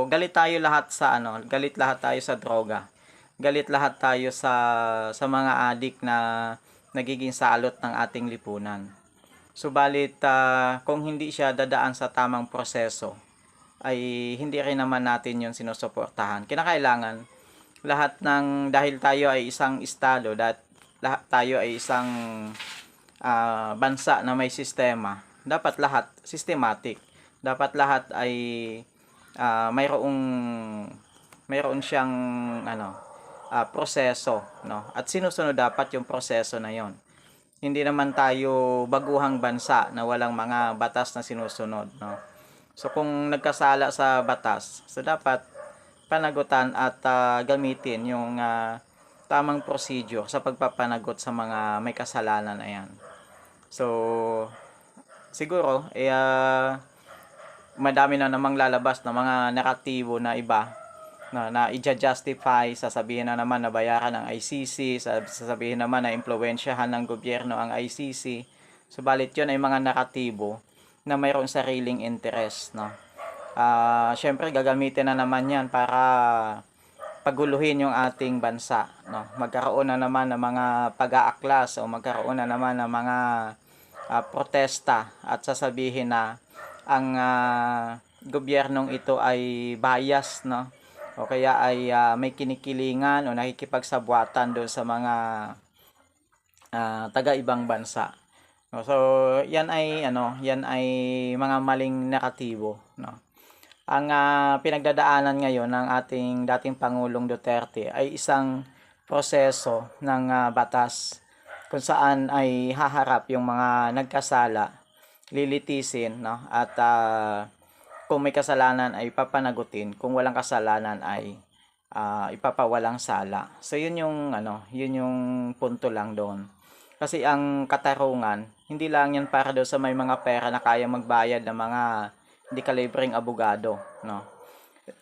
galit tayo lahat sa galit lahat tayo sa droga. Galit lahat tayo sa mga adik na nagiging salot ng ating lipunan. Subalit kung hindi siya dadaan sa tamang proseso, ay hindi rin naman natin 'yon sinusuportahan. Kinakailangan dahil tayo ay isang estado, lahat tayo ay isang bansa na may sistema, dapat lahat systematic. Dapat lahat ay mayroon siyang proseso, no? At sinusunod dapat yung proseso na 'yon. Hindi naman tayo baguhang bansa na walang mga batas na sinusunod, no? So kung nagkasala sa batas, so dapat panagutan at gamitin yung tamang procedure sa pagpapanagot sa mga may kasalanan na yan. So siguro madami na namang lalabas na mga naratibo na iba na i-justify, sasabihin na naman na bayaran ng ICC, sasabihin naman na impluwensyahan ng gobyerno ang ICC. Subalit yun ay mga naratibo na mayroong sariling interest, no? Syempre gagamitin na naman yan para paguluhin yung ating bansa, no? Magkaroon na naman ng mga pag-aaklas o magkaroon na naman ng mga protesta at sasabihin na ang gobyernong ito ay bias, no? O kaya ay may kinikilingan o nakikipagsabwatan doon sa mga taga-ibang bansa. No? So, yan ay mga maling naratibo, no? Ang pinagdadaanan ngayon ng ating dating Pangulong Duterte ay isang proseso ng batas kung saan ay haharap yung mga nagkasala, lilitisin, no? At kung may kasalanan ay papanagutin, kung walang kasalanan ay ipapawalang sala. So yun yung punto lang doon. Kasi ang katarungan, hindi lang yan para daw sa may mga pera na kaya magbayad ng mga hindi kalibreng abogado, no?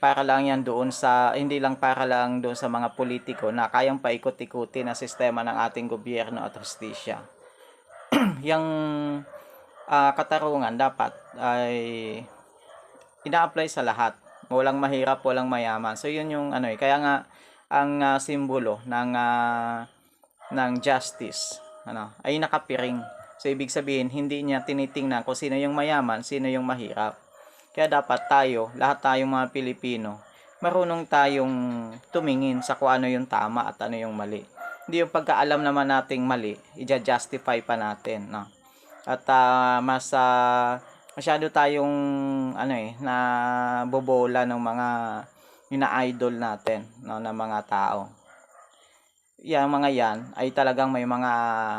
Para lang yan doon hindi lang para lang doon sa mga politiko na kayang paikot-ikuti na sistema ng ating gobyerno at hustisya. Yung katarungan dapat ay ina-apply sa lahat. Walang mahirap, walang mayaman. So yun yung kaya nga ang simbolo ng justice ay nakapiring. So ibig sabihin hindi niya tinitingnan kung sino yung mayaman, sino yung mahirap. Kaya dapat lahat tayong mga Pilipino, marunong tayong tumingin sa kung ano yung tama at ano yung mali. Hindi yung pagkaalam naman nating mali, i-justify pa natin, no? At masyado tayong na bobola ng mga ina-idol natin, no, ng mga tao. Yang mga yan ay talagang may mga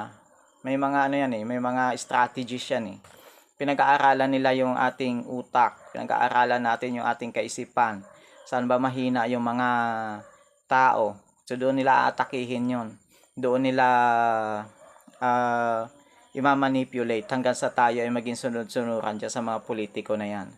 strategies yan eh. Pinag-aaralan nila yung ating utak, pinag-aaralan natin yung ating kaisipan. Saan ba mahina yung mga tao? So doon nila aatakihin yon. Doon nila i-manipulate hanggang sa tayo ay maging sunod-sunuran dyan sa mga politiko na yan.